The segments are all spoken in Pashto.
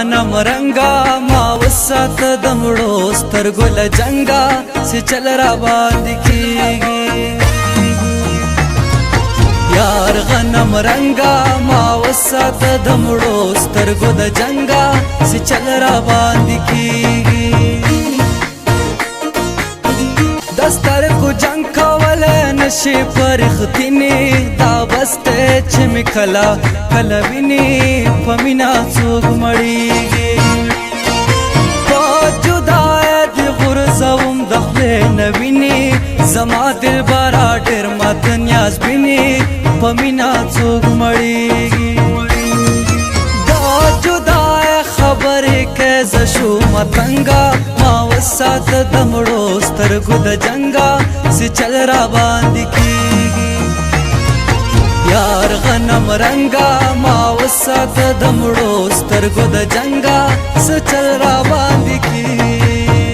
غنم رنگا ما وسات دمړو سترګو له جنگا سي چل را باندې کیږي یار غنم رنگا ما وسات دمړو سترګو د جنگا سي چل را باندې کیږي دستر کو جنگ کول نشي پرختنی دا بسته چې مکلا کلا ویني پمینا څوک مړیږي په جدای د غرزوم د خپل نویني زما دل بارا ډېر مات نیاز بیني پمینا څوک مړیږي دا جدای خبرې کې ز شو متنګا ما وسات دمړو سترګو د جنگا سي چل را باندې کیږي یار غنم رنگا ما وسات دمړو سترګو د جنگا سي چل را باندې کیږي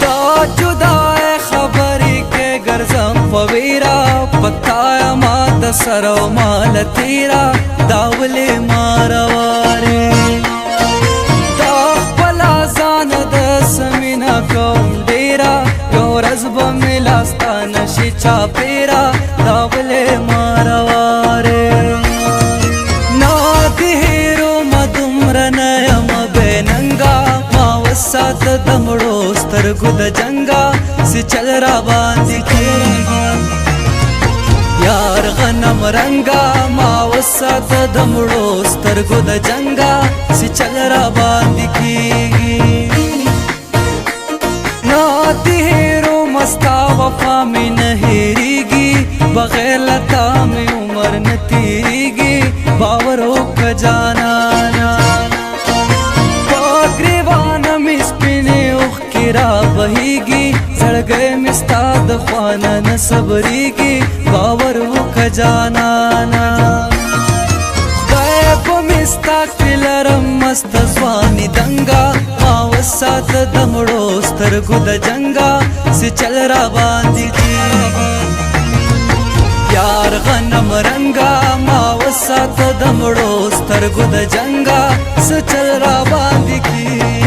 دا جدای خبرې کې ګرځم پویرا پتا ما د سرو مال تیرا داولې مارواره کوم ډیرا یو رزب ملاستان شي چا پیرا داولې مارواره نا دهرو مدمر نیم بننګا ما وسات دمړو سترګو د جنگا سي چل را باندې کیږي یار غنم رنگا ما وسات دمړو سترګو د جنگا سي چل را باندې کیږي تیرو مستا وفا میں نہیریگی بغیر لتا میں عمر نہ تیریگی باورو کا جانانا پاگریوانا مسپنے اخ کرا بہیگی زڑگئے مستا دخوانا نہ صبریگی باورو کا جانانا غیب مستا کلرم مست زوانی دنگا وسات دمړو سترګو د جنگا سي چل را باندې کیږي یار غنم رنگا ما وسات دمړو سترګو د جنگا سي چل را باندې کیږي